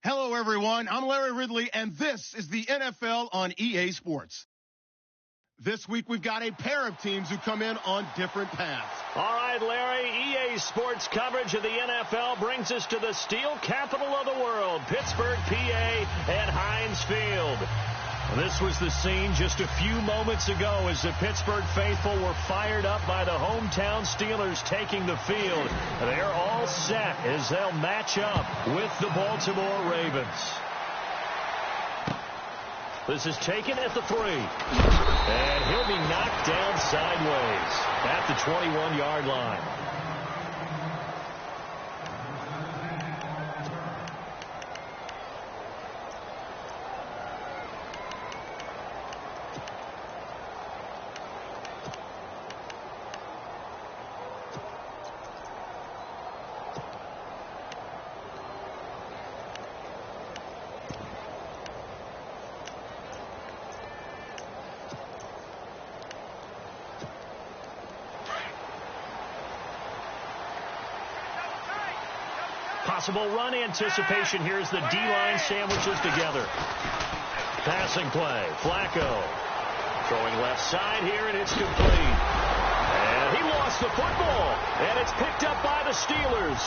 Hello, everyone. I'm Larry Ridley, and this is the NFL on EA Sports. This week, we've got a pair of teams who come in on different paths. All right, Larry, EA Sports coverage of the NFL brings us to the steel capital of the world, Pittsburgh, PA, and Heinz Field. This was the scene just a few moments ago as the Pittsburgh faithful were fired up by the hometown Steelers taking the field. They're all set as they'll match up with the Baltimore Ravens. This is taken at the 3. And he'll be knocked down sideways at the 21-yard line. Possible run anticipation. Here's the D-line sandwiches together. Passing play. Flacco throwing left side here, and it's complete. And he lost the football, and it's picked up by the Steelers.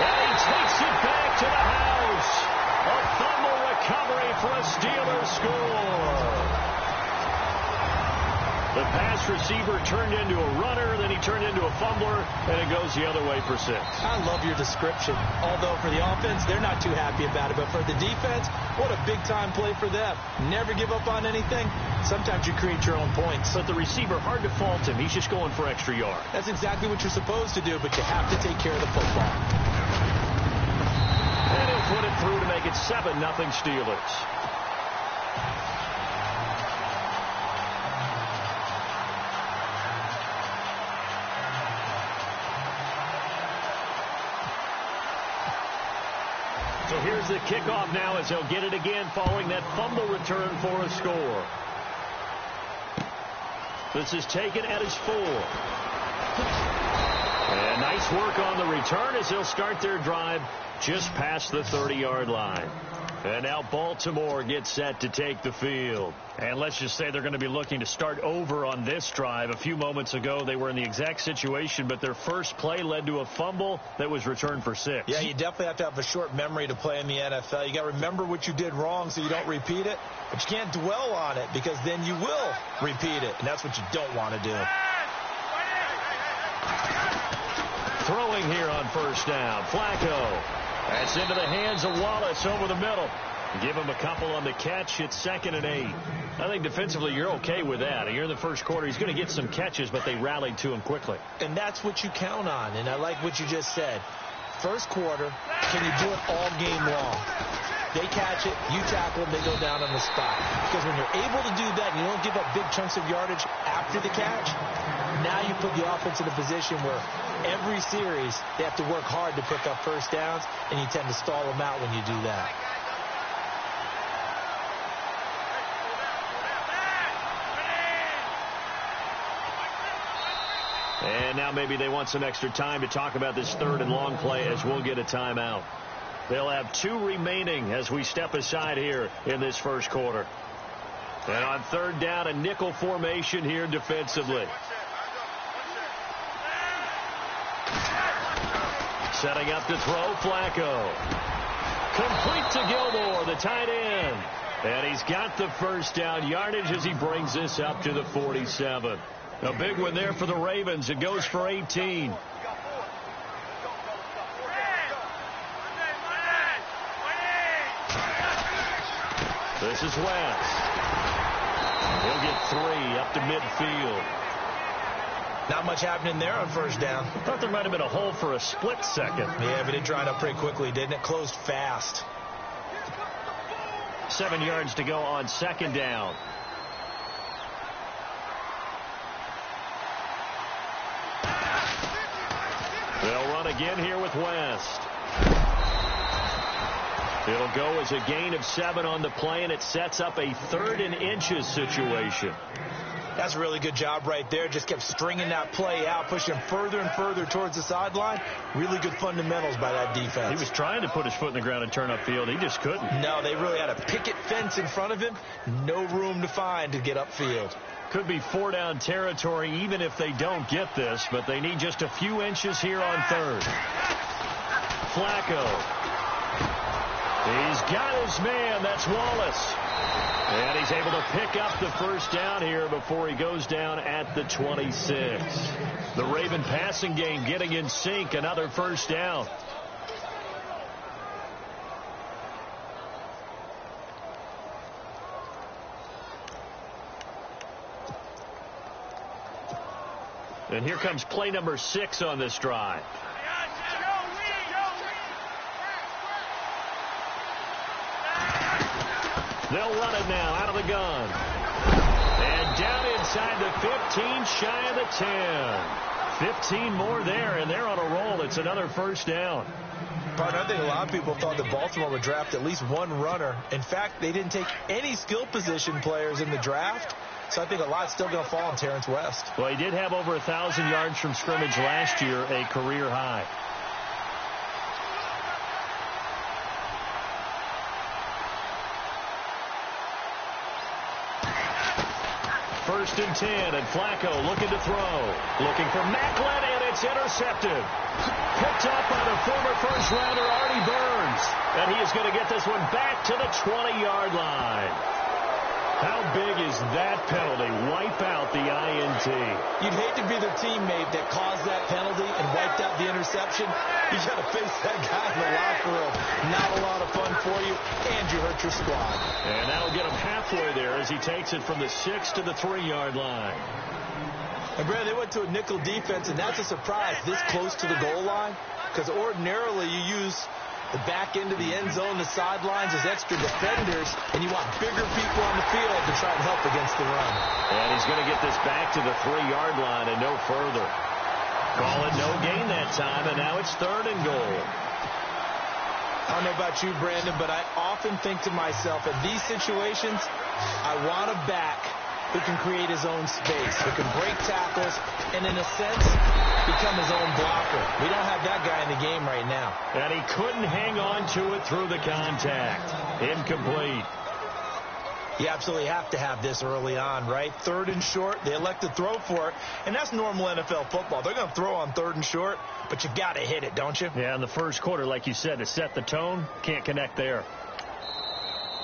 And he takes it back to the house. A fumble recovery for a Steelers score. The pass receiver turned into a runner, then he turned into a fumbler, and it goes the other way for 6. I love your description. Although for the offense, they're not too happy about it. But for the defense, what a big-time play for them. Never give up on anything. Sometimes you create your own points. But the receiver, hard to fault him. He's just going for extra yard. That's exactly what you're supposed to do, but you have to take care of the football. And he'll put it through to make it 7-0 Steelers. So here's the kickoff now as they'll get it again following that fumble return for a score. This is taken at his 4. And nice work on the return as they'll start their drive just past the 30-yard line. And now Baltimore gets set to take the field. And let's just say they're going to be looking to start over on this drive. A few moments ago, they were in the exact situation, but their first play led to a fumble that was returned for 6. Yeah, you definitely have to have a short memory to play in the NFL. You got to remember what you did wrong so you don't repeat it. But you can't dwell on it because then you will repeat it, and that's what you don't want to do. Throwing here on first down. Flacco. That's into the hands of Wallace over the middle. Give him a couple on the catch. It's 2nd and 8. I think defensively you're okay with that. You're in the first quarter. He's going to get some catches, but they rallied to him quickly. And that's what you count on. And I like what you just said. First quarter, can you do it all game long? They catch it, you tackle them, they go down on the spot. Because when you're able to do that and you don't give up big chunks of yardage after the catch, now you put the offense in a position where every series they have to work hard to pick up first downs, and you tend to stall them out when you do that. And now maybe they want some extra time to talk about this 3rd and long play as we'll get a timeout. They'll have 2 remaining as we step aside here in this first quarter. And on 3rd down, a nickel formation here defensively. Setting up to throw, Flacco. Complete to Gilmore, the tight end. And he's got the first down yardage as he brings this up to the 47. A big one there for the Ravens. It goes for 18. This is West. He'll get 3 up to midfield. Not much happening there on first down. Thought there might have been a hole for a split second. Yeah, but it dried up pretty quickly, didn't it? Closed fast. 7 yards to go on 2nd down. They'll run again here with West. It'll go as a gain of 7 on the play, and it sets up a 3rd and inches situation. That's a really good job right there. Just kept stringing that play out, pushing further and further towards the sideline. Really good fundamentals by that defense. He was trying to put his foot in the ground and turn upfield. He just couldn't. No, they really had a picket fence in front of him. No room to find to get upfield. Could be 4-down territory even if they don't get this, but they need just a few inches here on 3rd. Flacco. He's got his man. That's Wallace. And he's able to pick up the first down here before he goes down at the 26. The Raven passing game getting in sync. Another first down. And here comes play number 6 on this drive. They'll run it now out of the gun. And down inside the 15, shy of the 10. 15 more there, and they're on a roll. It's another first down. Partner, I think a lot of people thought that Baltimore would draft at least one runner. In fact, they didn't take any skill position players in the draft. So I think a lot's still going to fall on Terrence West. Well, he did have over 1,000 yards from scrimmage last year, a career high. First and 10, and Flacco looking to throw. Looking for Maclin, and it's intercepted. Picked up by the former first-rounder Artie Burns. And he is going to get this one back to the 20-yard line. How big is that penalty? Wipe out the INT. You'd hate to be the teammate that caused that penalty and wiped out the interception. You got to face that guy in the locker room. Not a lot of fun for you, and you hurt your squad. And that'll get him halfway there as he takes it from the 6 to the 3-yard line. And, Brad, they went to a nickel defense, and that's a surprise this close to the goal line, because ordinarily you use the back end of the end zone, the sidelines as extra defenders, and you want bigger people on the field to try and help against the run. And he's going to get this back to the 3-yard line and no further. Call it no gain that time, and now it's 3rd and goal. I don't know about you, Brandon, but I often think to myself, in these situations, I want a back who can create his own space, who can break tackles, and in a sense, become his own blocker. We don't have that guy in the game right now. And he couldn't hang on to it through the contact. Incomplete. You absolutely have to have this early on, right? 3rd and short, they elect to throw for it, and that's normal NFL football. They're going to throw on 3rd and short, but you got to hit it, don't you? Yeah, in the first quarter, like you said, to set the tone, can't connect there.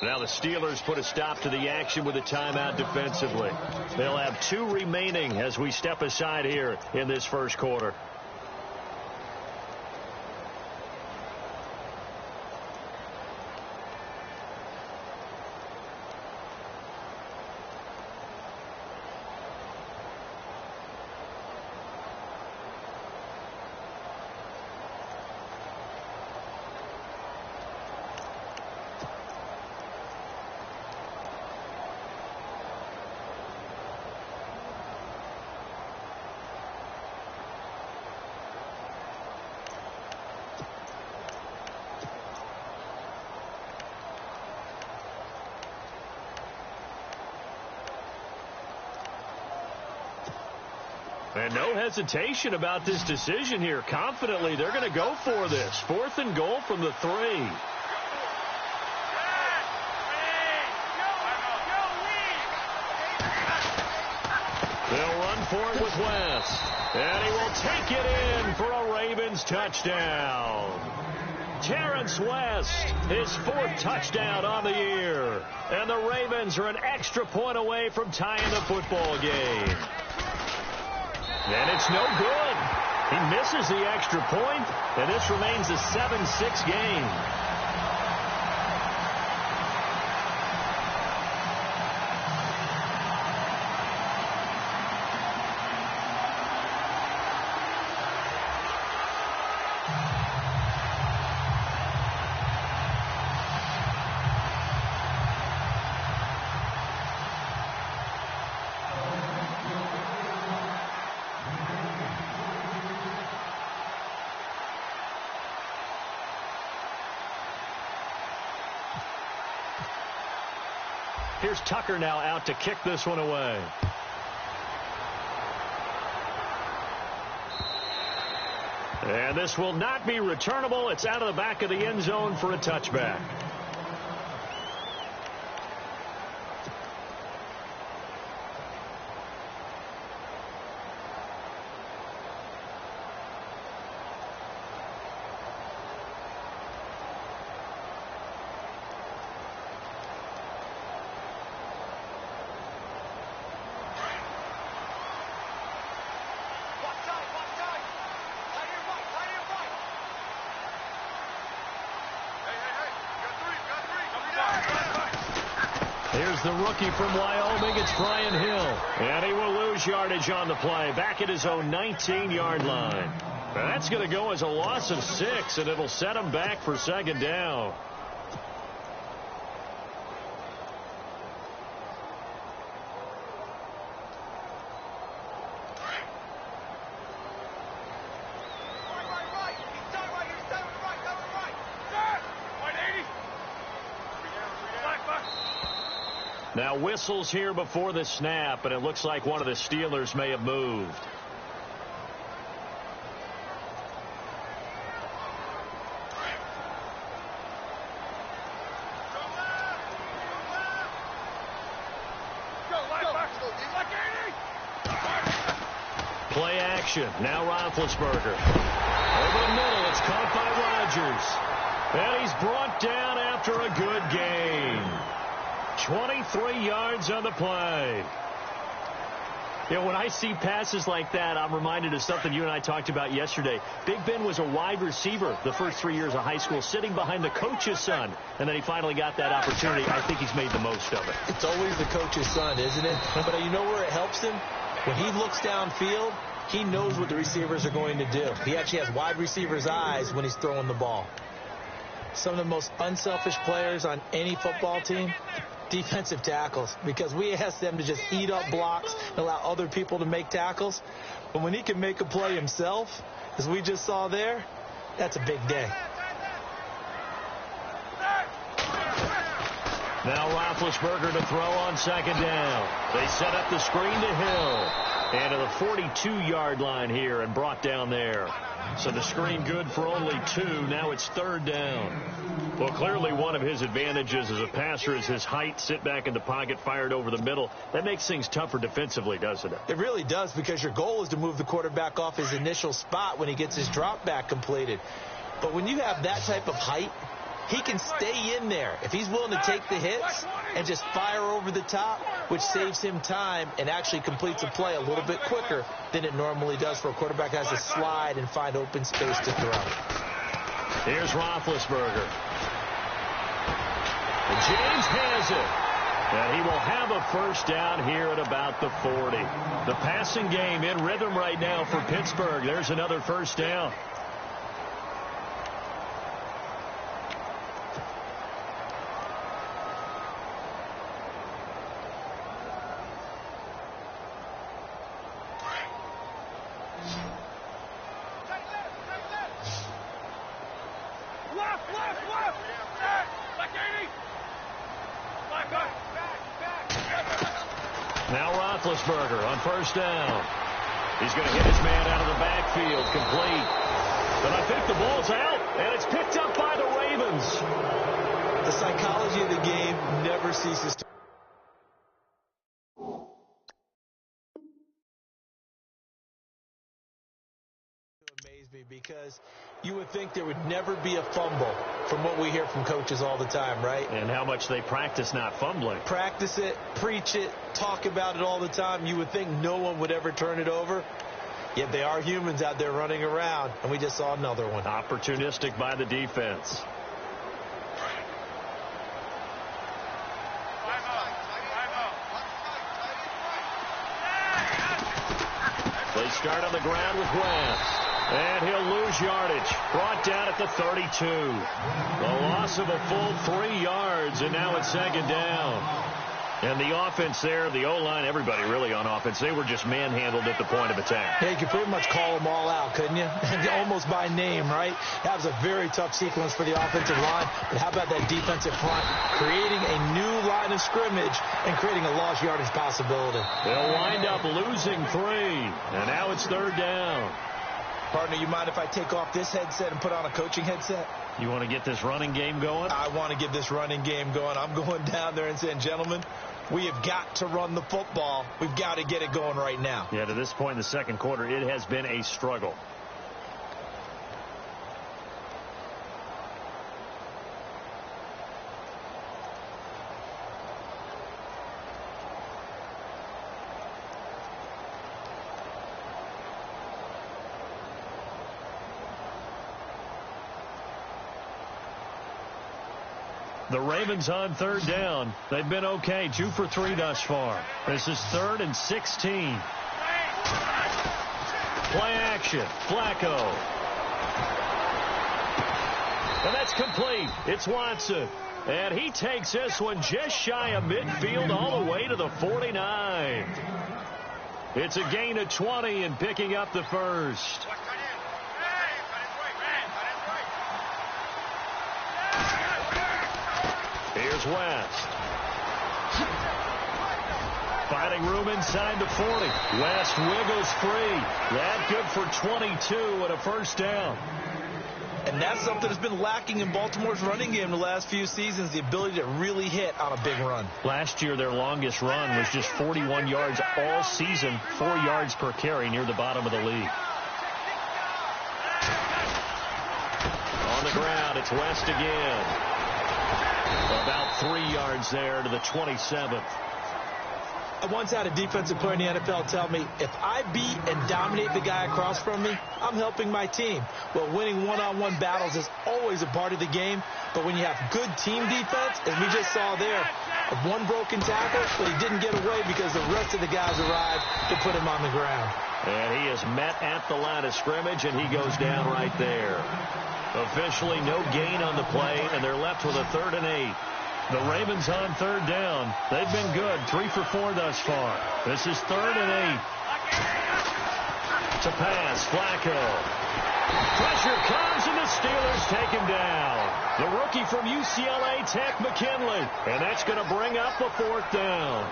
Now the Steelers put a stop to the action with a timeout defensively. They'll have 2 remaining as we step aside here in this first quarter. And no hesitation about this decision here. Confidently, they're going to go for this. 4th and goal from the 3. They'll run for it with West. And he will take it in for a Ravens touchdown. Terrence West, his 4th touchdown on the year. And the Ravens are an extra point away from tying the football game. And it's no good. He misses the extra point, and this remains a 7-6 game. Here's Tucker now out to kick this one away. And this will not be returnable. It's out of the back of the end zone for a touchback. Here's the rookie from Wyoming. It's Brian Hill. And he will lose yardage on the play. Back at his own 19-yard line. That's going to go as a loss of 6, and it'll set him back for second down. Now whistles here before the snap, and it looks like one of the Steelers may have moved. Play action. Now Roethlisberger. Over the middle, it's caught by Rodgers. And he's brought down after a good game. 23 yards on the play. You know, when I see passes like that, I'm reminded of something you and I talked about yesterday. Big Ben was a wide receiver the first 3 years of high school, sitting behind the coach's son, and then he finally got that opportunity. I think he's made the most of it. It's always the coach's son, isn't it? But you know where it helps him? When he looks downfield, he knows what the receivers are going to do. He actually has wide receivers' eyes when he's throwing the ball. Some of the most unselfish players on any football team, defensive tackles, because we ask them to just eat up blocks and allow other people to make tackles. But when he can make a play himself, as we just saw there, that's a big day. Now Roethlisberger to throw on second down. They set up the screen to Hill. And to the 42-yard line here and brought down there. So the screen good for only 2. Now it's third down. Well, clearly one of his advantages as a passer is his height. Sit back in the pocket, fired over the middle. That makes things tougher defensively, doesn't it? It really does, because your goal is to move the quarterback off his initial spot when he gets his drop back completed. But when you have that type of height, he can stay in there if he's willing to take the hits and just fire over the top, which saves him time and actually completes a play a little bit quicker than it normally does for a quarterback that has to slide and find open space to throw. Here's Roethlisberger. And James has it. And he will have a first down here at about the 40. The passing game in rhythm right now for Pittsburgh. There's another first down. Now Roethlisberger on first down. He's going to hit his man out of the backfield, complete. But I think the ball's out, and it's picked up by the Ravens. The psychology of the game never ceases to amaze me, because you would think there would never be a fumble from what we hear from coaches all the time, right? And how much they practice not fumbling. Practice it, preach it, talk about it all the time. You would think no one would ever turn it over. Yet they are humans out there running around, and we just saw another one. Opportunistic by the defense. They start on the ground with Wentz. And he'll lose yardage. Brought down at the 32. The loss of a full 3 yards, and now it's second down. And the offense there, the O-line, everybody really on offense, they were just manhandled at the point of attack. Yeah, you could pretty much call them all out, couldn't you? Almost by name, right? That was a very tough sequence for the offensive line. But how about that defensive front? Creating a new line of scrimmage and creating a lost yardage possibility. They'll wind up losing 3. And now it's 3rd down. Partner, you mind if I take off this headset and put on a coaching headset? You want to get this running game going? I want to get this running game going. I'm going down there and saying, gentlemen, we have got to run the football. We've got to get it going right now. Yeah, to this point in the second quarter, it has been a struggle. The Ravens on 3rd down. They've been okay. 2 for 3 thus far. This is 3rd and 16. Play action. Flacco. And that's complete. It's Watson. And he takes this one just shy of midfield all the way to the 49. It's a gain of 20 and picking up the first. Here's West. Finding room inside the 40. West wiggles free. That good for 22 and a first down. And that's something that's been lacking in Baltimore's running game the last few seasons, the ability to really hit on a big run. Last year, their longest run was just 41 yards all season, 4 yards per carry near the bottom of the league. On the ground, it's West again. About 3 yards there to the 27th. I once had a defensive player in the NFL tell me, if I beat and dominate the guy across from me, I'm helping my team. Well, winning one-on-one battles is always a part of the game, but when you have good team defense, as we just saw there, one broken tackle, but he didn't get away because the rest of the guys arrived to put him on the ground. And he is met at the line of scrimmage, and he goes down right there. Officially no gain on the play, and they're left with a 3rd and 8. The Ravens on 3rd down. They've been good. 3 for 4 thus far. This is 3rd and 8. To pass, Flacco. Pressure comes, and the Steelers take him down. The rookie from UCLA, Takk McKinley. And that's going to bring up a 4th down.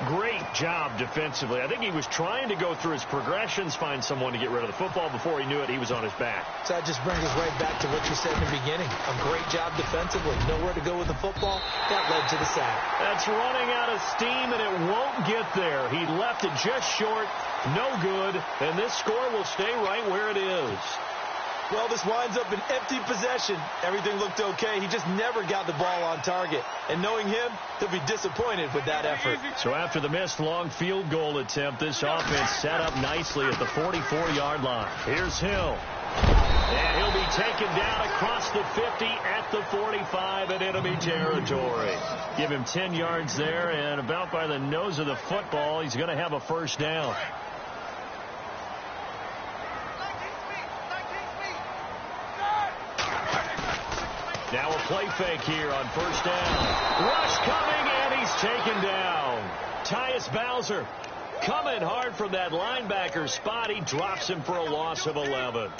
Great job defensively. I think he was trying to go through his progressions, find someone to get rid of the football. Before he knew it, he was on his back. So that just brings us right back to what you said in the beginning. A great job defensively. Nowhere to go with the football. That led to the sack. That's running out of steam, and it won't get there. He left it just short. No good. And this score will stay right where it is. Well, this winds up an empty possession. Everything looked okay. He just never got the ball on target. And knowing him, he'll be disappointed with that effort. So after the missed long field goal attempt, this offense set up nicely at the 44-yard line. Here's Hill. And he'll be taken down across the 50 at the 45 in enemy territory. Give him 10 yards there, and about by the nose of the football, he's going to have a first down. Now a play fake here on first down. Rush coming, and he's taken down. Tyus Bowser coming hard from that linebacker spot. He drops him for a loss of 11.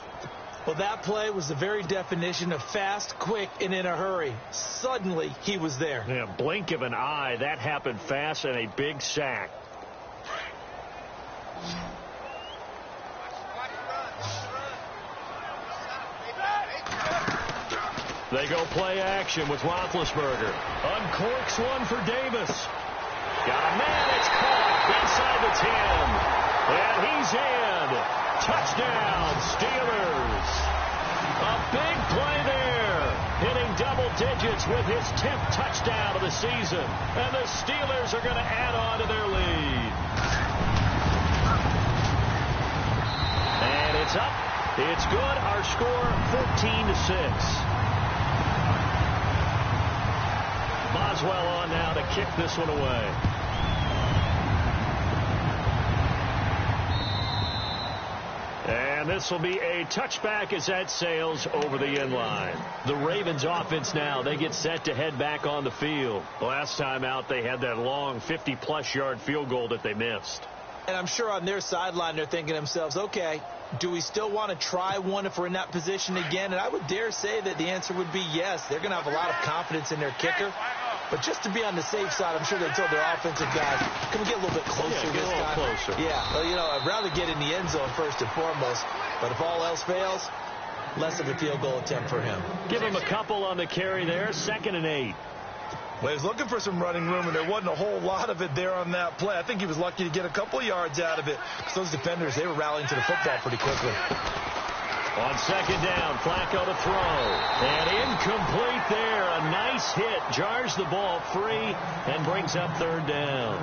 Well, that play was the very definition of fast, quick, and in a hurry. Suddenly, he was there. Yeah, blink of an eye. That happened fast, and a big sack. They go play action with Roethlisberger. Uncorks one for Davis. Got a man. It's caught inside the 10. And he's in. Touchdown, Steelers. A big play there. Hitting double digits with his 10th touchdown of the season. And the Steelers are going to add on to their lead. And it's up. It's good. Our score 14-6. Boswell on now to kick this one away. And And this will be a touchback as that sails over the end line. The Ravens offense now, they get set to head back on the field. Last time out, they had that long 50-plus yard field goal that they missed. And I'm sure on their sideline they're thinking to themselves, okay, do we still want to try one if we're in that position again? And I would dare say that the answer would be yes. They're going to have a lot of confidence in their kicker. But just to be on the safe side, I'm sure they told their offensive guys, can we get a little bit closer get this a little time? Closer. Yeah, well, you know, I'd rather get in the end zone first and foremost. But if all else fails, less of a field goal attempt for him. Give him a couple on the carry there, 2nd and 8. Well, he was looking for some running room, and there wasn't a whole lot of it there on that play. I think he was lucky to get a couple of yards out of it, because those defenders, they were rallying to the football pretty quickly. On 2nd down, Flacco to throw. And incomplete there. A nice hit. Jars the ball free and brings up 3rd down.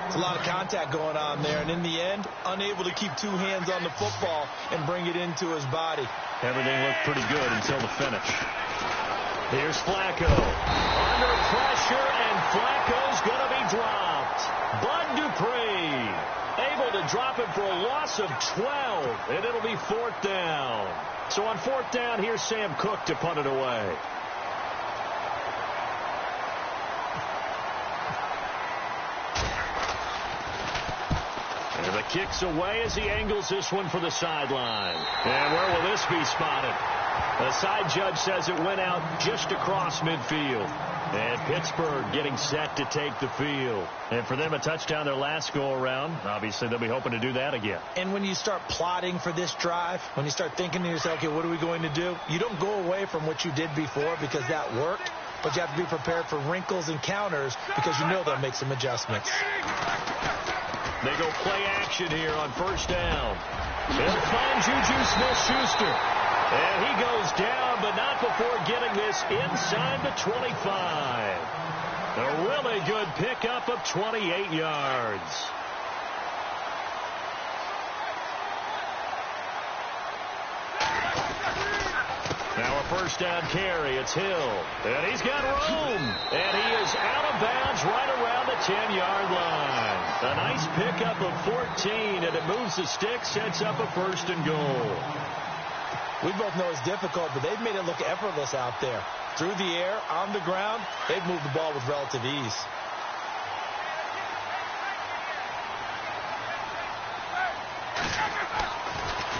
It's a lot of contact going on there, and in the end, unable to keep two hands on the football and bring it into his body. Everything looked pretty good until the finish. Here's Flacco. Under pressure, and Flacco's going to be dropped. Bud Dupree able to drop it for a loss of 12, and it'll be 4th down. So on 4th down, here's Sam Cook to punt it away. And the kick's away as he angles this one for the sideline. And where will this be spotted? The side judge says it went out just across midfield. And Pittsburgh getting set to take the field. And for them, a touchdown their last go-around. Obviously, they'll be hoping to do that again. And when you start plotting for this drive, when you start thinking to yourself, okay, what are we going to do? You don't go away from what you did before because that worked. But you have to be prepared for wrinkles and counters because you know they'll make some adjustments. They go play action here on 1st down. They'll find Juju Smith-Schuster. And he goes down, but not before getting this inside the 25. A really good pickup of 28 yards. Now a 1st down carry. It's Hill. And he's got room. And he is out of bounds right around the 10-yard line. A nice pickup of 14, and it moves the stick, sets up a 1st and goal. We both know it's difficult, but they've made it look effortless out there. Through the air, on the ground, they've moved the ball with relative ease.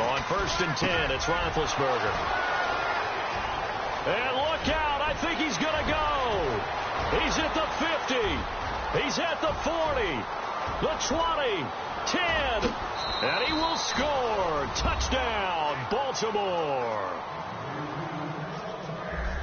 On 1st and 10, it's Roethlisberger. And look out, I think he's going to go. He's at the 50. He's at the 40. The 20. 10. And he will score. Touchdown, Baltimore.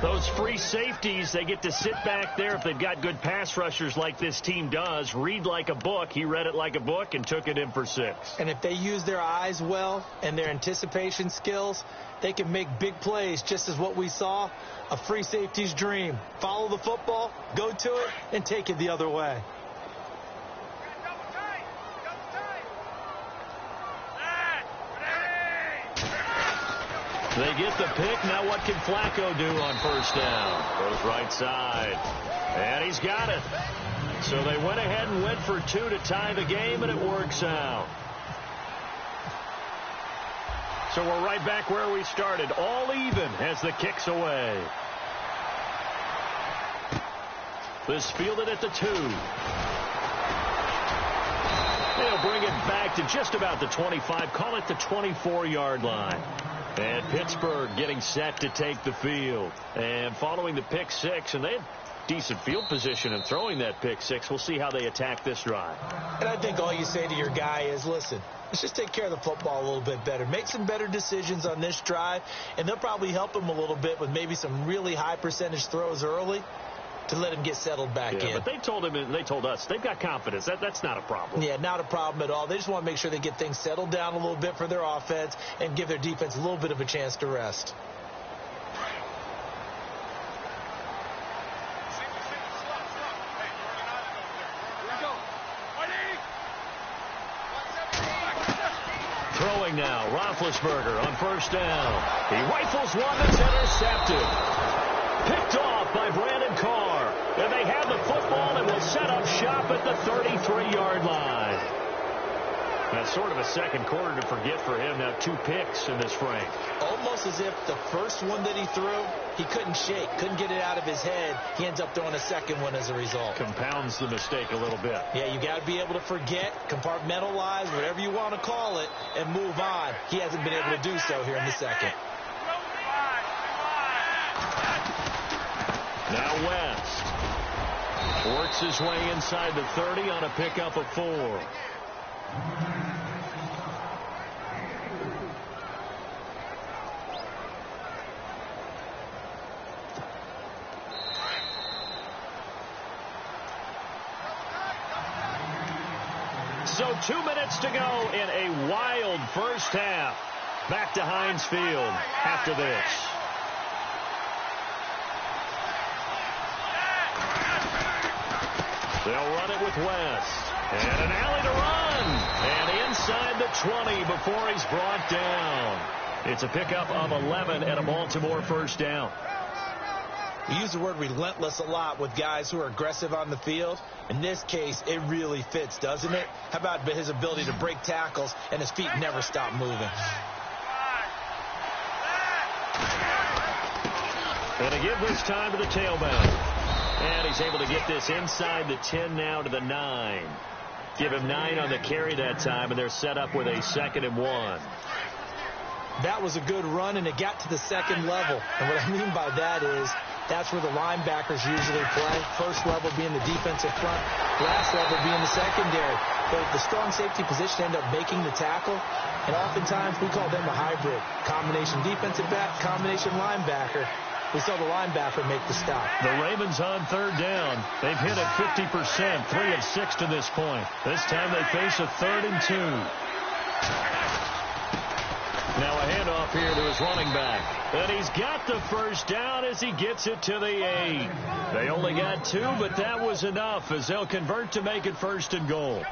Those free safeties, they get to sit back there if they've got good pass rushers like this team does. Read like a book. He read it like a book and took it in for 6. And if they use their eyes well and their anticipation skills, they can make big plays, just as what we saw, a free safety's dream. Follow the football, go to it, and take it the other way. They get the pick. Now what can Flacco do on 1st down? Goes right side. And he's got it. So they went ahead and went for 2 to tie the game, and it works out. So we're right back where we started. All even as the kick's away. This fielded at the 2. They'll bring it back to just about the 25. Call it the 24-yard line. And Pittsburgh getting set to take the field. And following the pick 6, and they had decent field position in throwing that pick 6. We'll see how they attack this drive. And I think all you say to your guy is, listen, let's just take care of the football a little bit better. Make some better decisions on this drive, and they'll probably help him a little bit with maybe some really high percentage throws early to let him get settled back in. But they told him, and they told us, they've got confidence. That's not a problem. Yeah, not a problem at all. They just want to make sure they get things settled down a little bit for their offense and give their defense a little bit of a chance to rest. Throwing now, Roethlisberger on 1st down. He rifles one that's intercepted. Picked off by Brandon Carr. And they have the football and will set up shop at the 33-yard line. That's sort of a second quarter to forget for him. Now 2 picks in this frame. Almost as if the first one that he threw, he couldn't shake, couldn't get it out of his head. He ends up throwing a second one as a result. Compounds the mistake a little bit. Yeah, you got to be able to forget, compartmentalize, whatever you want to call it, and move on. He hasn't been able to do so here in the second. Now West works his way inside the 30 on a pickup of 4. So 2 minutes to go in a wild first half. Back to Heinz Field after this. They'll run it with West. And an alley to run. And inside the 20 before he's brought down. It's a pickup of 11 and a Baltimore first down. We use the word relentless a lot with guys who are aggressive on the field. In this case, it really fits, doesn't it? How about his ability to break tackles and his feet never stop moving? And to give this time to the tailback. And he's able to get this inside the 10 now to the 9. Give him 9 on the carry that time, and they're set up with a 2nd and 1. That was a good run, and it got to the second level. And what I mean by that is that's where the linebackers usually play. First level being the defensive front, last level being the secondary. But the strong safety position end up making the tackle, and oftentimes we call them a hybrid. Combination defensive back, combination linebacker. We saw the linebacker make the stop. The Ravens on 3rd down. They've hit it 50%, 3 of 6 to this point. This time they face a 3rd and 2. Now a handoff here to his running back. And he's got the first down as he gets it to the 8. They only got 2, but that was enough as they'll convert to make it 1st and goal.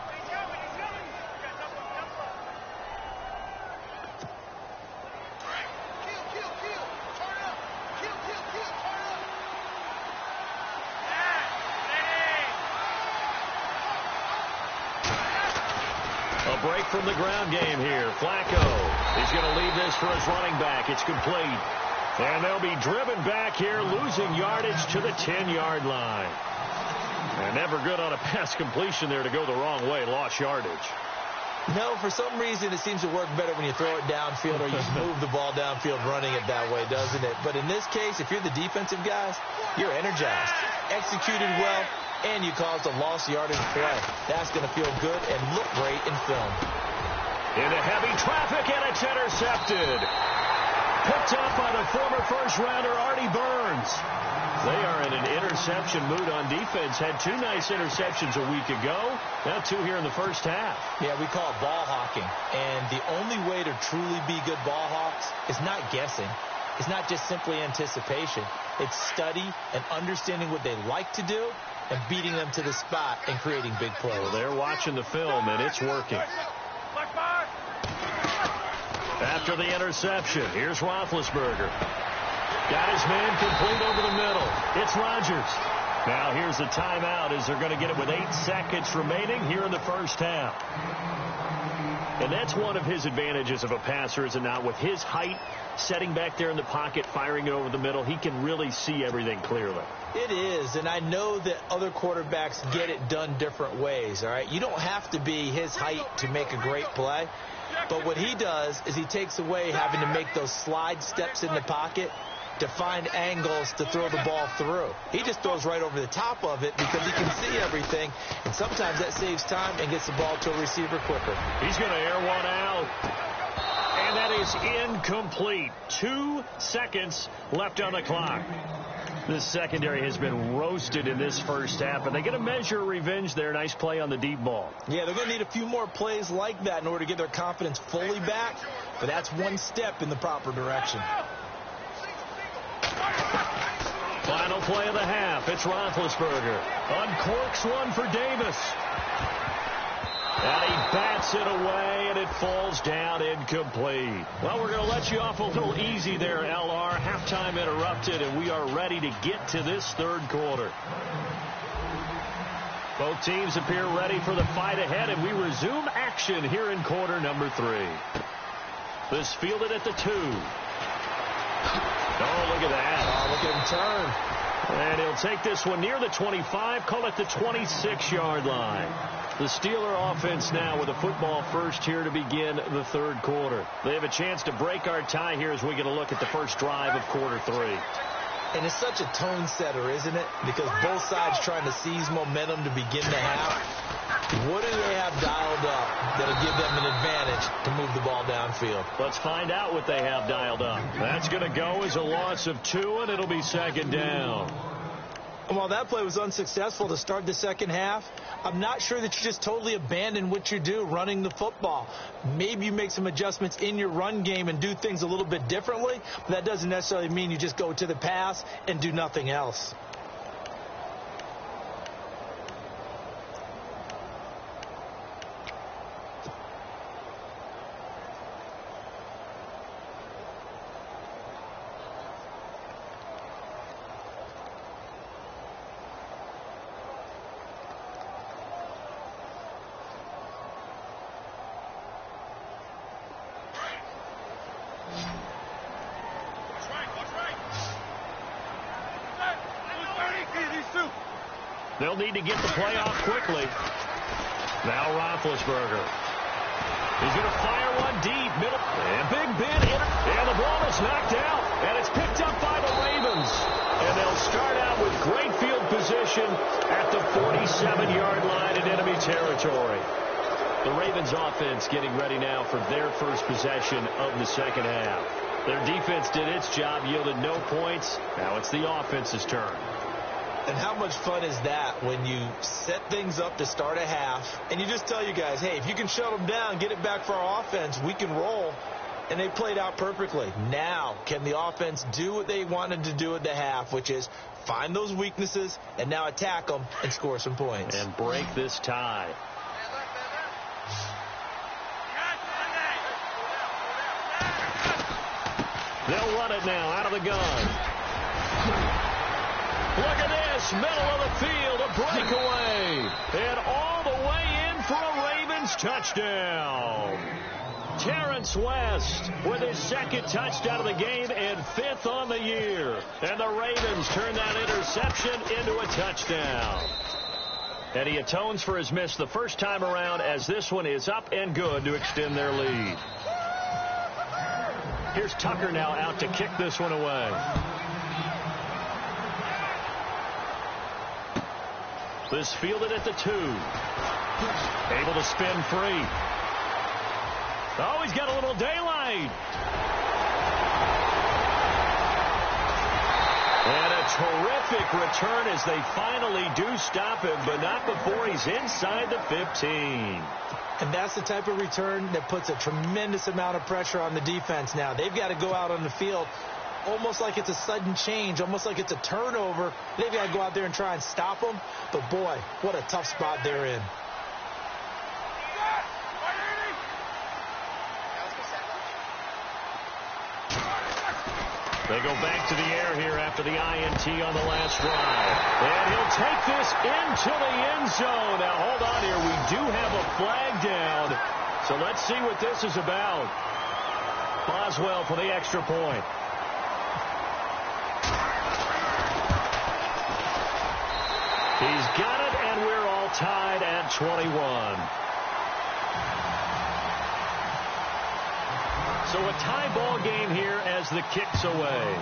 Break from the ground game here. Flacco. He's going to leave this for his running back. It's complete. And they'll be driven back here, losing yardage to the 10-yard line. And never good on a pass completion there to go the wrong way. Lost yardage. No, for some reason it seems to work better when you throw it downfield or you move the ball downfield running it that way, doesn't it? But in this case, if you're the defensive guys, you're energized. Executed well. And you caused a lost yardage play. That's going to feel good and look great in film. Into heavy traffic, and it's intercepted. Picked up by the former first-rounder, Artie Burns. They are in an interception mood on defense. Had 2 nice interceptions a week ago. Now 2 here in the first half. Yeah, we call it ball hawking. And the only way to truly be good ball hawks is not guessing. It's not just simply anticipation. It's study and understanding what they like to do and beating them to the spot and creating big plays. Well, they're watching the film, and it's working. After the interception, here's Roethlisberger. Got his man complete over the middle. It's Rodgers. Now here's the timeout as they're going to get it with 8 seconds remaining here in the first half. And that's one of his advantages of a passer, is it not? With his height, setting back there in the pocket, firing it over the middle, he can really see everything clearly. It is, and I know that other quarterbacks get it done different ways, all right? You don't have to be his height to make a great play, but what he does is he takes away having to make those slide steps in the pocket to find angles to throw the ball through. He just throws right over the top of it because he can see everything, and sometimes that saves time and gets the ball to a receiver quicker. He's going to air one out, and that is incomplete. 2 seconds left on the clock. This secondary has been roasted in this first half, and they're going to measure revenge there. Nice play on the deep ball. Yeah, they're going to need a few more plays like that in order to get their confidence fully back, but that's one step in the proper direction. Final play of the half. It's Roethlisberger. Uncorks one for Davis. And he bats it away, and it falls down incomplete. Well, we're going to let you off a little easy there, LR. Halftime interrupted, and we are ready to get to this third quarter. Both teams appear ready for the fight ahead, and we resume action here in quarter number 3. This fielded at the 2. Oh, look at that. Oh, look at him turn. And he'll take this one near the 25, call it the 26-yard line. The Steeler offense now with a football first here to begin the third quarter. They have a chance to break our tie here as we get a look at the first drive of quarter 3. And it's such a tone setter, isn't it? Because both sides trying to seize momentum to begin the half. What do they have dialed up that'll give them an advantage to move the ball downfield? Let's find out what they have dialed up. That's going to go as a loss of 2, and it'll be second down. And while that play was unsuccessful to start the second half, I'm not sure that you just totally abandon what you do running the football. Maybe you make some adjustments in your run game and do things a little bit differently, but that doesn't necessarily mean you just go to the pass and do nothing else. They'll need to get the play off quickly. Now Roethlisberger. He's going to fire one deep. Middle. And Big Ben. And the ball is knocked out. And it's picked up by the Ravens. And they'll start out with great field position at the 47-yard line in enemy territory. The Ravens offense getting ready now for their first possession of the second half. Their defense did its job, yielded no points. Now it's the offense's turn. And how much fun is that when you set things up to start a half and you just tell you guys, hey, if you can shut them down, get it back for our offense, we can roll. And they played out perfectly. Now, can the offense do what they wanted to do at the half, which is find those weaknesses and now attack them and score some points. And break this tie. They'll run it now out of the gun. Look at this, middle of the field, a breakaway. And all the way in for a Ravens touchdown. Terrence West with his second touchdown of the game and 5th on the year. And the Ravens turn that interception into a touchdown. And he atones for his miss the first time around as this one is up and good to extend their lead. Here's Tucker now out to kick this one away. This fielded at the 2. Able to spin free. Oh, he's got a little daylight. And a terrific return as they finally do stop him, but not before he's inside the 15. And that's the type of return that puts a tremendous amount of pressure on the defense now. They've got to go out on the field almost like it's a sudden change, almost like it's a turnover. They've got to go out there and try and stop them. But, boy, what a tough spot they're in. They go back to the air here after the INT on the last drive. And he'll take this into the end zone. Now, hold on here. We do have a flag down. So let's see what this is about. Boswell for the extra point. He's got it, and we're all tied at 21. So a tie ball game here as the kick's away.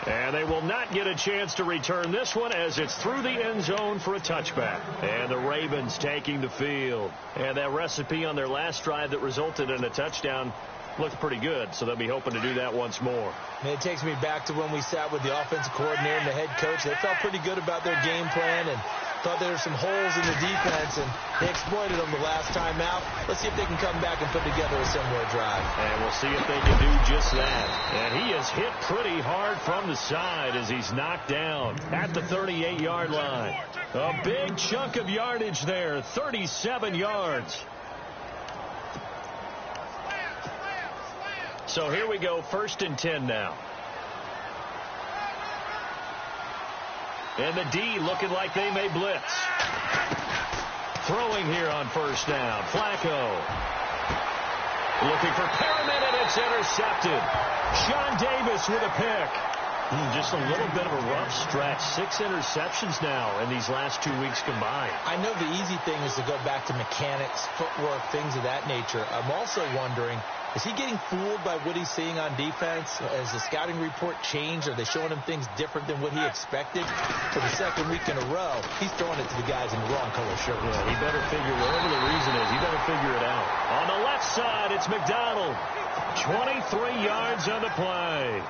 And they will not get a chance to return this one as it's through the end zone for a touchback. And the Ravens taking the field. And that recipe on their last drive that resulted in a touchdown looked pretty good, so they'll be hoping to do that once more. And it takes me back to when we sat with the offensive coordinator and the head coach. They felt pretty good about their game plan and thought there were some holes in the defense, and they exploited them the last time out. Let's see if they can come back and put together a similar drive. And we'll see if they can do just that. And he is hit pretty hard from the side as he's knocked down at the 38-yard line. A big chunk of yardage there, 37 yards. So here we go, 1st and 10 now. And the D looking like they may blitz. Throwing here on first down. Flacco. Looking for Perriman, and it's intercepted. Sean Davis with a pick. Just a little bit of a rough stretch. 6 interceptions now in these last 2 weeks combined. I know the easy thing is to go back to mechanics, footwork, things of that nature. I'm also wondering, is he getting fooled by what he's seeing on defense? Has the scouting report changed? Are they showing him things different than what he expected? For the second week in a row, he's throwing it to the guys in the wrong color shirts. Yeah, he better figure, whatever the reason is, he better figure it out. On the left side, it's McDonald. 23 yards on the play.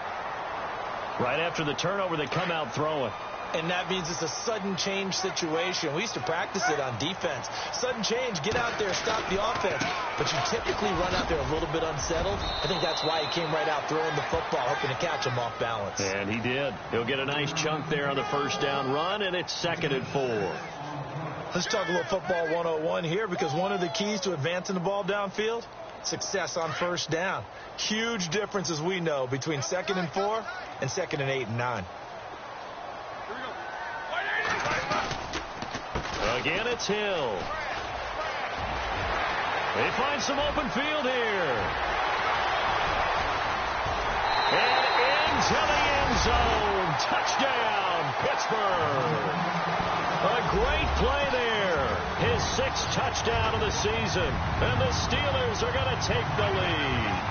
Right after the turnover, they come out throwing. And that means it's a sudden change situation. We used to practice it on defense. Sudden change, get out there, stop the offense. But you typically run out there a little bit unsettled. I think that's why he came right out throwing the football, hoping to catch him off balance. And he did. He'll get a nice chunk there on the first down run, and it's 2nd and 4. Let's talk a little football 101 here, because one of the keys to advancing the ball downfield, success on first down. Huge difference, as we know, between 2nd and 4 and 2nd and 8 and 9. Again, it's Hill. They find some open field here. And into the end zone. Touchdown, Pittsburgh. A great play there. His 6th touchdown of the season. And the Steelers are going to take the lead.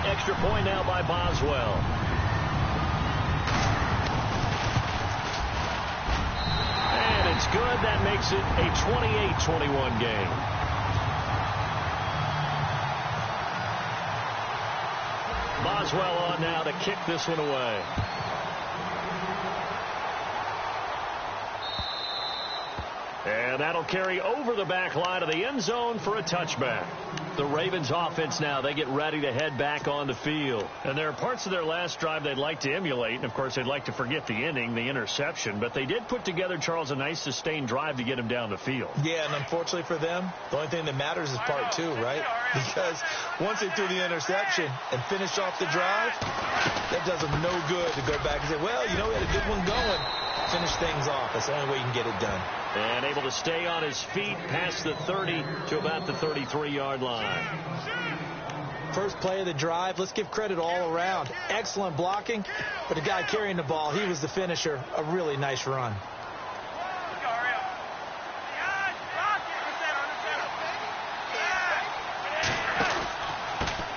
Extra point now by Boswell. And it's good. That makes it a 28-21 game. Boswell on now to kick this one away. And that'll carry over the back line of the end zone for a touchback. The Ravens offense now, they get ready to head back on the field. And there are parts of their last drive they'd like to emulate. And, of course, they'd like to forget the inning, the interception. But they did put together, Charles, a nice sustained drive to get him down the field. Yeah, and unfortunately for them, the only thing that matters is part 2, right? Because once they threw the interception and finished off the drive, that does them no good to go back and say, well, you know, we had a good one going. Finish things off. That's the only way you can get it done. And able to stay on his feet past the 30 to about the 33-yard line. First play of the drive. Let's give credit all around. Excellent blocking. But the guy carrying the ball, he was the finisher. A really nice run.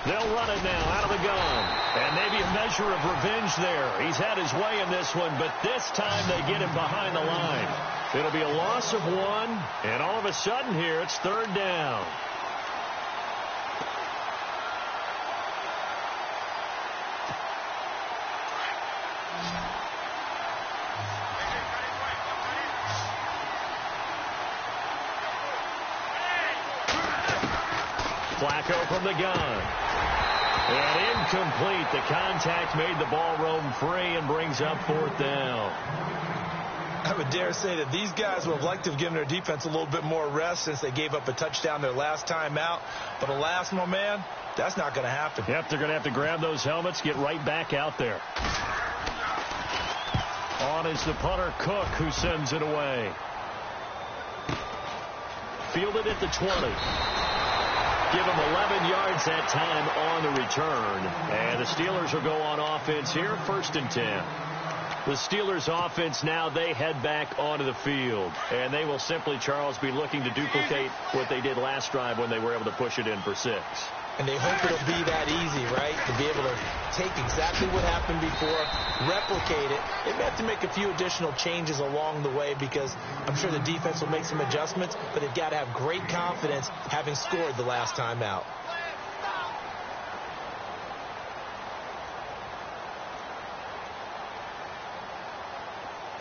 They'll run it now out of the gun. And maybe a measure of revenge there. He's had his way in this one, but this time they get him behind the line. It'll be a loss of 1, and all of a sudden here it's 3rd down. Flacco from the gun. And incomplete. The contact made the ball roam free and brings up 4th down. I would dare say that these guys would have liked to have given their defense a little bit more rest since they gave up a touchdown their last time out. But alas, my man, that's not going to happen. Yep, they're going to have to grab those helmets, get right back out there. On is the punter, Cook, who sends it away. Fielded at the 20. Give him 11 yards that time on the return. And the Steelers will go on offense here, 1st and 10. The Steelers offense now, they head back onto the field. And they will simply, Charles, be looking to duplicate what they did last drive when they were able to push it in for 6. And they hope it'll be that easy, right? To be able to take exactly what happened before, replicate it. They may have to make a few additional changes along the way because I'm sure the defense will make some adjustments, but they've got to have great confidence having scored the last time out.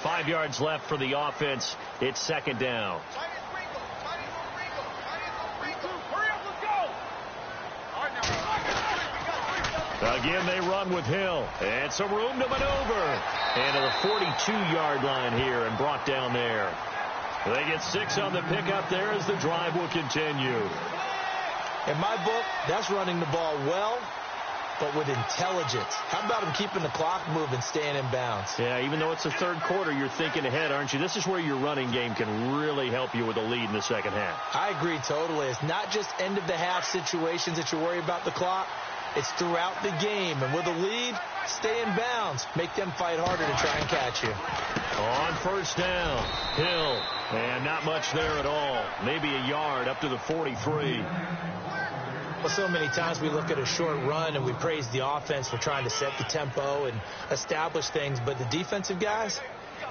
Five yards left for the offense. It's 2nd down. Again, they run with Hill. And some room to maneuver. And to the 42-yard line here and brought down there. They get 6 on the pickup there as the drive will continue. In my book, that's running the ball well, but with intelligence. How about him keeping the clock moving, staying in bounds? Yeah, even though it's the third quarter, you're thinking ahead, aren't you? This is where your running game can really help you with a lead in the second half. I agree totally. It's not just end-of-the-half situations that you worry about the clock. It's throughout the game. And with a lead, stay in bounds. Make them fight harder to try and catch you. On first down, Hill. And not much there at all. Maybe a yard up to the 43. Well, so many times we look at a short run and we praise the offense for trying to set the tempo and establish things. But the defensive guys,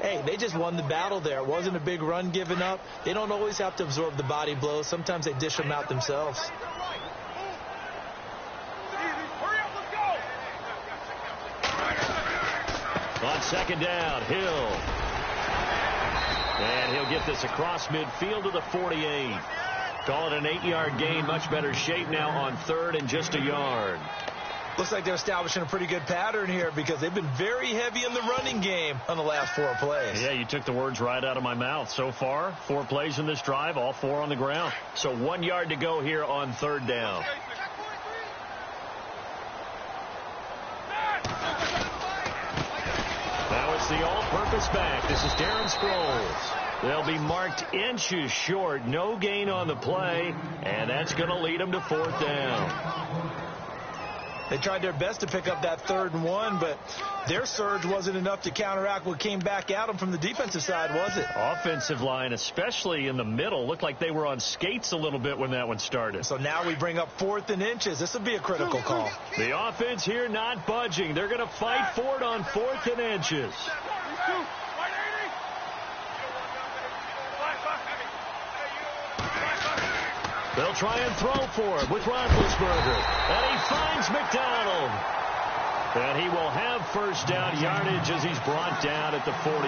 hey, they just won the battle there. It wasn't a big run given up. They don't always have to absorb the body blows. Sometimes they dish them out themselves. On second down, Hill. And he'll get this across midfield to the 48. Call it an 8-yard gain. Much better shape now on third and just a yard. Looks like they're establishing a pretty good pattern here because they've been very heavy in the running game on the last 4 plays. Yeah, you took the words right out of my mouth. So far, 4 plays in this drive, all 4 on the ground. So 1 yard to go here on third down. Now it's the all-purpose back. This is Darren Sproles. They'll be marked inches short. No gain on the play, and that's going to lead them to fourth down. They tried their best to pick up that 3rd and 1, but their surge wasn't enough to counteract what came back at them from the defensive side, was it? Offensive line, especially in the middle, looked like they were on skates a little bit when that one started. So now we bring up 4th and inches. This will be a critical call. The offense here not budging. They're going to fight for it on 4th and inches. They'll try and throw for it with Roethlisberger. And he finds McDonald. And he will have first down yardage as he's brought down at the 41.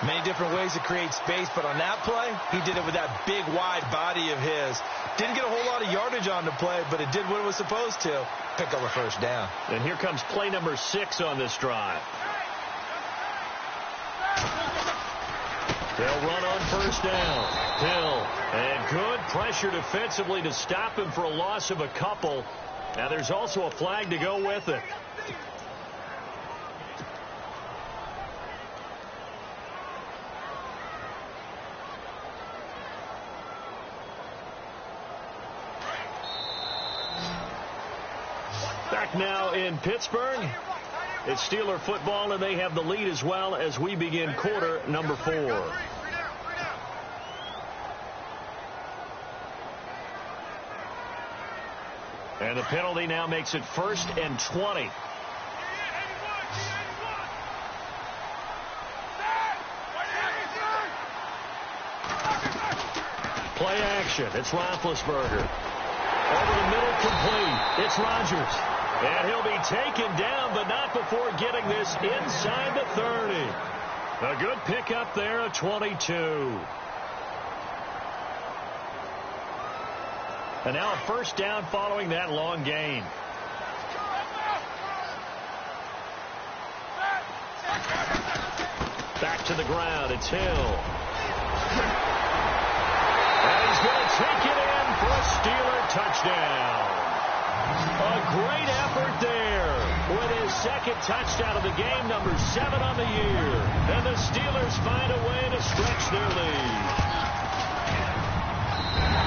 Many different ways to create space, but on that play, he did it with that big, wide body of his. Didn't get a whole lot of yardage on the play, but it did what it was supposed to. Pick up a first down. And here comes play number 6 on this drive. They'll run on first down. Hill. And good pressure defensively to stop him for a loss of a couple. Now there's also a flag to go with it. Back now in Pittsburgh. It's Steeler football, and they have the lead as well as we begin quarter number 4. And the penalty now makes it 1st and 20. Play action. It's Roethlisberger. Over the middle, complete. It's Rodgers. And he'll be taken down, but not before getting this inside the 30. A good pickup there, a 22. And now a first down following that long gain. Back to the ground, it's Hill. And he's going to take it in for a Steeler touchdown. A great effort there with his 2nd touchdown of the game, number 7 on the year. And the Steelers find a way to stretch their lead.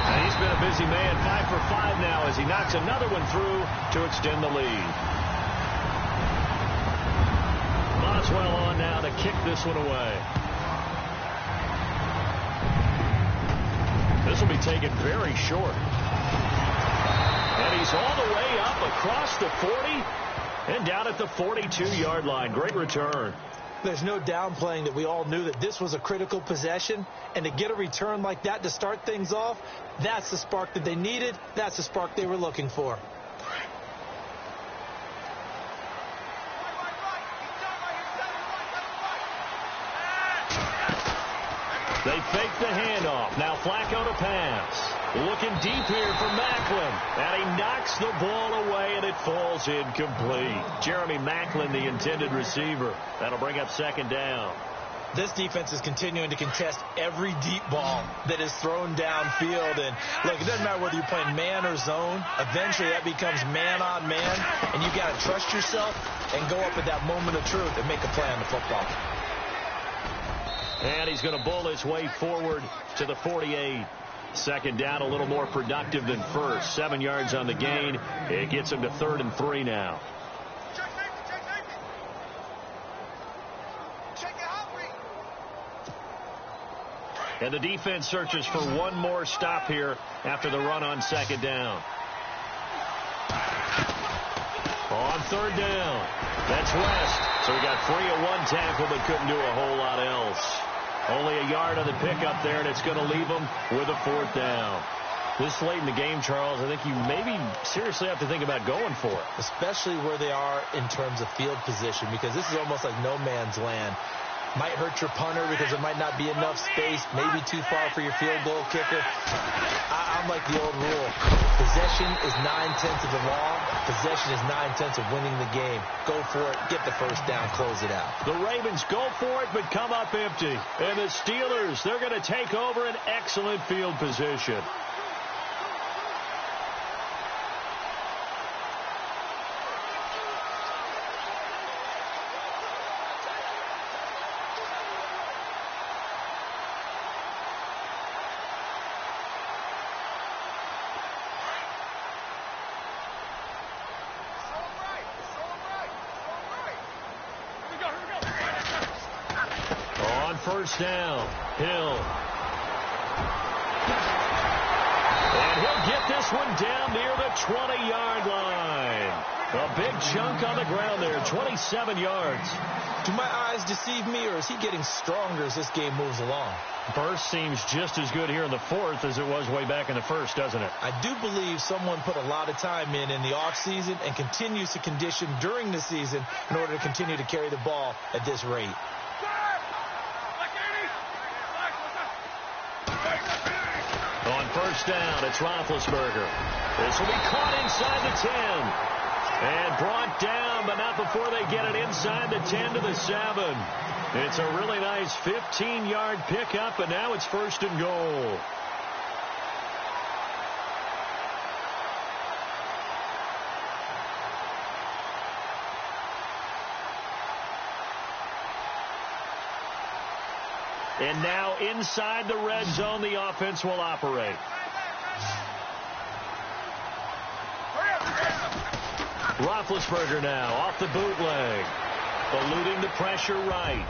And he's been a busy man, 5 for 5 now as he knocks another one through to extend the lead. Boswell on now to kick this one away. This will be taken very short. And he's all the way up across the 40 and down at the 42-yard line. Great return. There's no downplaying that we all knew that this was a critical possession. And to get a return like that to start things off, that's the spark that they needed. That's the spark they were looking for. They fake the handoff. Now Flacco to pass. Looking deep here for Maclin. And he knocks the ball away, and it falls incomplete. Jeremy Maclin, the intended receiver. That'll bring up 2nd down. This defense is continuing to contest every deep ball that is thrown downfield. And, look, it doesn't matter whether you're playing man or zone. Eventually, that becomes man-on-man, and you got to trust yourself and go up at that moment of truth and make a play on the football. And he's going to bull his way forward to the 48. Second down, a little more productive than first. 7 yards on the gain. It gets him to 3rd and 3 now. And the defense searches for one more stop here after the run on 2nd down. On 3rd down, that's West. So he got free of one tackle but couldn't do a whole lot else. Only a yard on the pickup there, and it's going to leave him with a 4th down. This late in the game, Charles, I think you maybe seriously have to think about going for it. Especially where they are in terms of field position, because this is almost like no man's land. Might hurt your punter because there might not be enough space, maybe too far for your field goal kicker. I'm like the old rule. Possession is 9/10 of the law. Possession is 9/10 of winning the game. Go for it. Get the first down. Close it out. The Ravens go for it, but come up empty. And the Steelers, they're going to take over an excellent field position. First down, Hill. And he'll get this one down near the 20-yard line. A big chunk on the ground there, 27 yards. Do my eyes deceive me, or is he getting stronger as this game moves along? Burst seems just as good here in the 4th as it was way back in the 1st, doesn't it? I do believe someone put a lot of time in the offseason and continues to condition during the season in order to continue to carry the ball at this rate. On first down, it's Roethlisberger. This will be caught inside the 10. And brought down, but not before they get it inside the 10 to the 7. It's a really nice 15-yard pickup, and now it's 1st and goal. And now inside the red zone, the offense will operate. Roethlisberger now off the bootleg. Eluding the pressure right.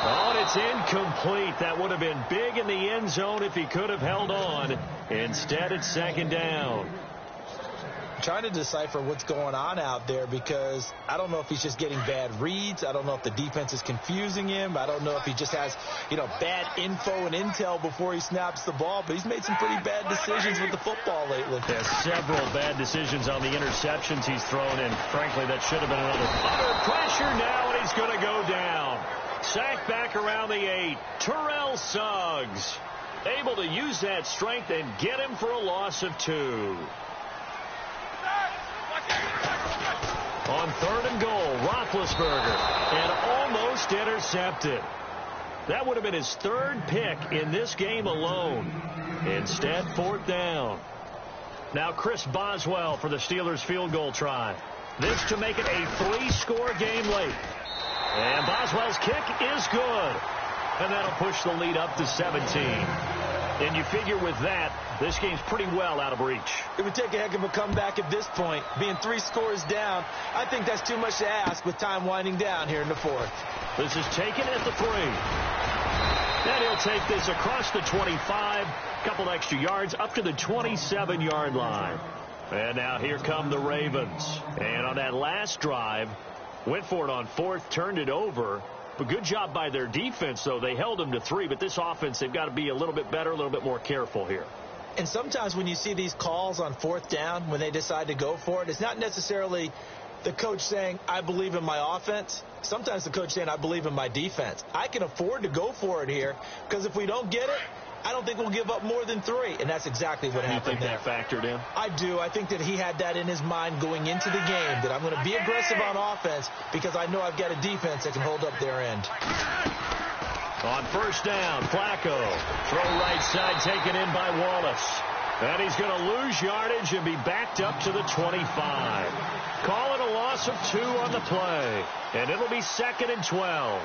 Oh, and it's incomplete. That would have been big in the end zone if he could have held on. Instead, it's 2nd down. Trying to decipher what's going on out there, because I don't know if he's just getting bad reads. I don't know if the defense is confusing him. I don't know if he just has, bad info and intel before he snaps the ball. But he's made some pretty bad decisions with the football lately. There's several bad decisions on the interceptions he's thrown, and frankly, that should have been another. Under pressure now, and he's going to go down. Sacked back around the 8. Terrell Suggs able to use that strength and get him for a loss of 2. On 3rd and goal, Roethlisberger, and almost intercepted. That would have been his 3rd pick in this game alone. Instead, 4th down. Now Chris Boswell for the Steelers field goal try. This to make it a 3-score game late. And Boswell's kick is good. And that'll push the lead up to 17. And you figure with that, this game's pretty well out of reach. It would take a heck of a comeback at this point. Being 3 scores down, I think that's too much to ask with time winding down here in the 4th. This is taken at the 3. And he'll take this across the 25, couple extra yards up to the 27-yard line. And now here come the Ravens. And on that last drive, went for it on 4th, turned it over. But good job by their defense, though. They held them to 3, but this offense, they've got to be a little bit better, a little bit more careful here. And sometimes when you see these calls on 4th down, when they decide to go for it, it's not necessarily the coach saying, I believe in my offense. Sometimes the coach saying, I believe in my defense. I can afford to go for it here, because if we don't get it, I don't think we'll give up more than 3. And that's exactly what happened there. You think that factored in? I do. I think that he had that in his mind going into the game, that I'm going to be aggressive on offense because I know I've got a defense that can hold up their end. On first down, Flacco. Throw right side taken in by Wallace. And he's going to lose yardage and be backed up to the 25. Call it a loss of 2 on the play. And it'll be 2nd and 12.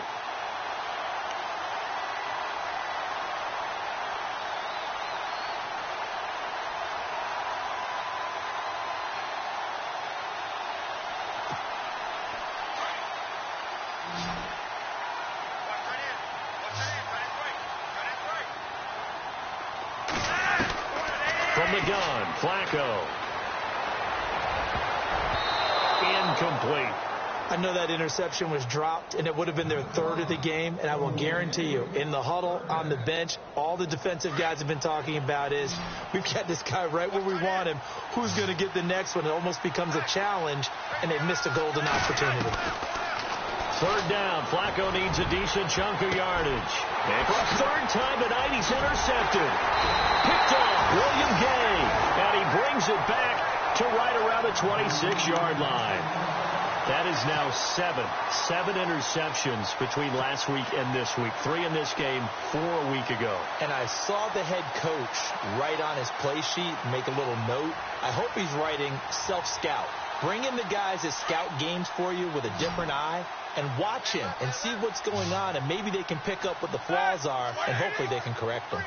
From the gun, Flacco. Incomplete. I know that interception was dropped, and it would have been their 3rd of the game, and I will guarantee you, in the huddle, on the bench, all the defensive guys have been talking about is, we've got this guy right where we want him. Who's going to get the next one? It almost becomes a challenge, and they've missed a golden opportunity. 3rd down, Flacco needs a decent chunk of yardage. And for a 3rd time tonight, he's intercepted. Picked off William Gay, and he brings it back to right around the 26-yard line. That is now 7 interceptions between last week and this week. 3 in this game, 4 a week ago. And I saw the head coach write on his play sheet, make a little note. I hope he's writing self-scout. Bring in the guys that scout games for you with a different eye and watch him and see what's going on, and maybe they can pick up what the flaws are, and hopefully they can correct them.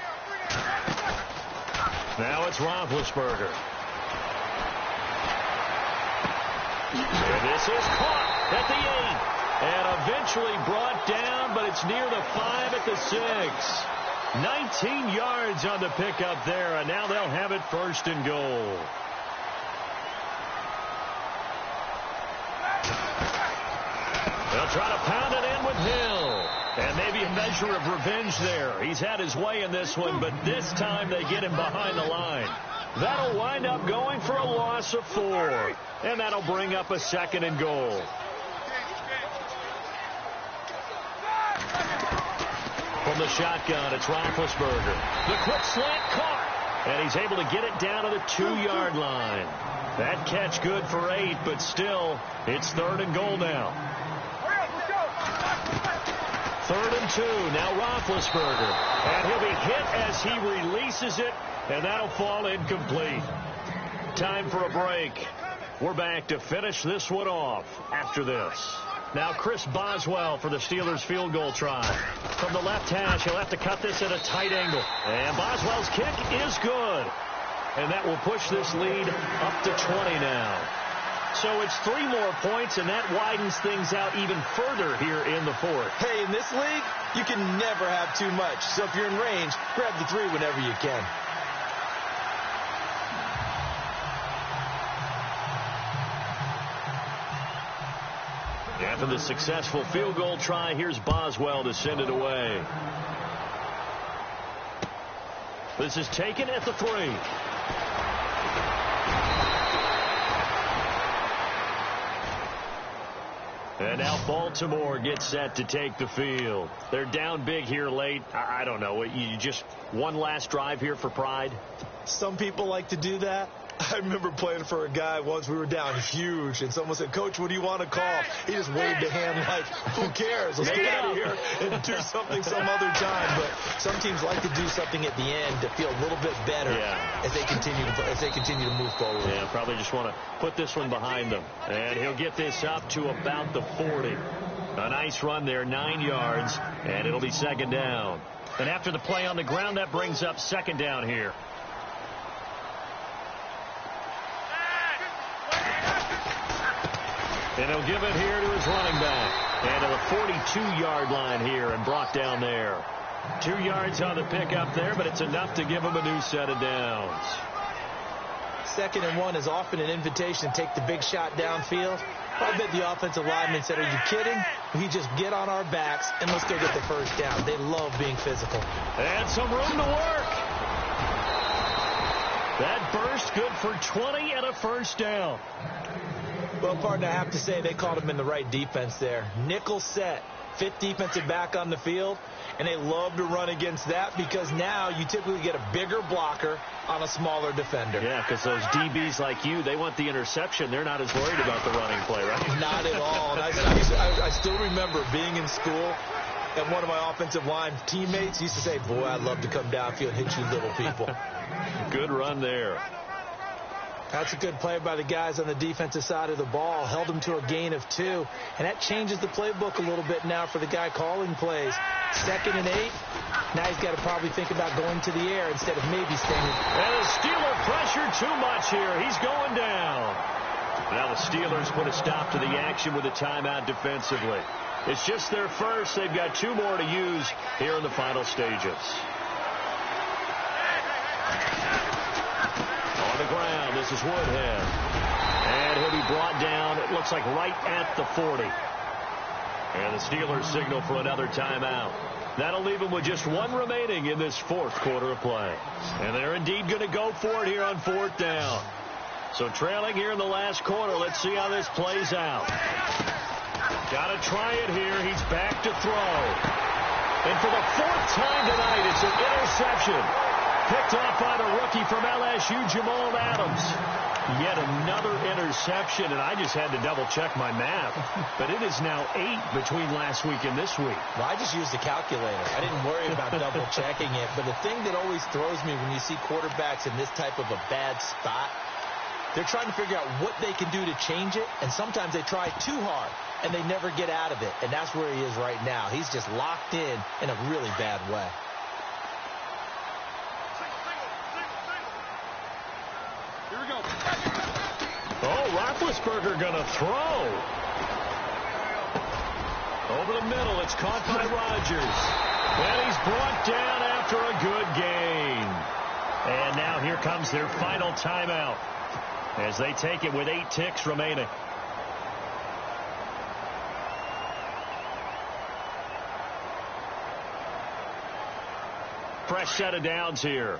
Now it's Roethlisberger. And this is caught at the 8 and eventually brought down, but it's near the 5 at the 6. 19 yards on the pickup there, and now they'll have it 1st and goal. They'll try to pound it in with Hill. And maybe a measure of revenge there. He's had his way in this one, but this time they get him behind the line. That'll wind up going for a loss of 4. And that'll bring up a 2nd and goal. From the shotgun, it's Roethlisberger. The quick slant caught. And he's able to get it down to the 2-yard line. That catch good for 8, but still, it's 3rd and goal now. 3rd and 2. Now Roethlisberger. And he'll be hit as he releases it, and that'll fall incomplete. Time for a break. We're back to finish this one off after this. Now Chris Boswell for the Steelers field goal try. From the left hash, he'll have to cut this at a tight angle. And Boswell's kick is good. And that will push this lead up to 20 now. So it's 3 more points, and that widens things out even further here in the 4th. Hey, in this league, you can never have too much. So if you're in range, grab the 3 whenever you can. After the successful field goal try, here's Boswell to send it away. This is taken at the 3. And now Baltimore gets set to take the field. They're down big here late. I don't know. You just one last drive here for pride? Some people like to do that. I remember playing for a guy once. We were down huge, and someone said, "Coach, what do you want to call?" He just waved a hand like, "Who cares? Let's get out of here and do something some other time." But some teams like to do something at the end to feel a little bit better as they continue to move forward. Yeah, probably just want to put this one behind them. And he'll get this up to about the 40. A nice run there, 9 yards, and it'll be 2nd down. And after the play on the ground, that brings up 2nd down here. And he'll give it here to his running back. And to the 42-yard line here and brought down there. 2 yards on the pickup there, but it's enough to give him a new set of downs. 2nd and 1 is often an invitation to take the big shot downfield. I bet the offensive lineman said, "Are you kidding? We just get on our backs and let's go get the 1st down." They love being physical. And some room to work. That burst good for 20 and a 1st down. Well, partner, I have to say they caught him in the right defense there. Nickel set, 5th defensive back on the field, and they love to run against that because now you typically get a bigger blocker on a smaller defender. Yeah, because those DBs like you, they want the interception. They're not as worried about the running play, right? Not at all. And I still remember being in school, And one of my offensive line teammates used to say, boy, I'd love to come downfield and hit you little people. Good run there. That's a good play by the guys on the defensive side of the ball. Held them to a gain of 2. And that changes the playbook a little bit now for the guy calling plays. 2nd and 8. Now he's got to probably think about going to the air instead of maybe staying. And the Steeler pressure too much here. He's going down. Now the Steelers put a stop to the action with a timeout defensively. It's just their first. They've got 2 more to use here in the final stages. On the ground, this is Woodhead. And he'll be brought down, it looks like right at the 40. And the Steelers signal for another timeout. That'll leave them with just 1 remaining in this 4th quarter of play. And they're indeed going to go for it here on 4th down. So trailing here in the last quarter, let's see how this plays out. Got to try it here. He's back to throw. And for the 4th time tonight, it's an interception. Picked off by the rookie from LSU, Jamal Adams. Yet another interception, and I just had to double-check my math. But it is now 8 between last week and this week. Well, I just used the calculator. I didn't worry about double-checking it. But the thing that always throws me when you see quarterbacks in this type of a bad spot, they're trying to figure out what they can do to change it, and sometimes they try too hard, and they never get out of it. And that's where he is right now. He's just locked in a really bad way. Here we go. Oh, Roethlisberger going to throw. Over the middle, it's caught by Rodgers. And he's brought down after a good gain. And now here comes their final timeout as they take it with 8 ticks remaining. Fresh set of downs here.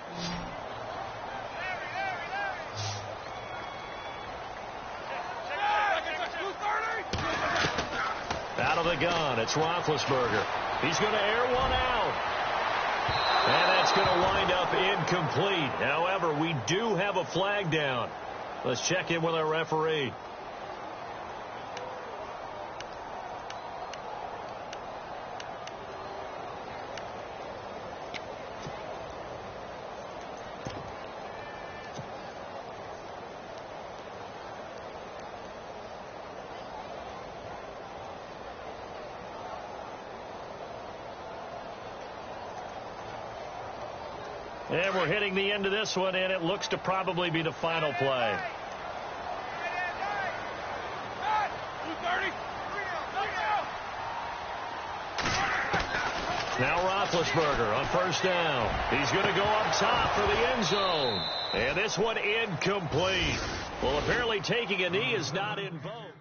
Out of the gun, it's Roethlisberger. He's going to air one out. And that's going to wind up incomplete. However, we do have a flag down. Let's check in with our referee. And we're hitting the end of this one, and it looks to probably be the final play. Now Roethlisberger on 1st down. He's going to go up top for the end zone. And this one incomplete. Well, apparently taking a knee is not in vogue.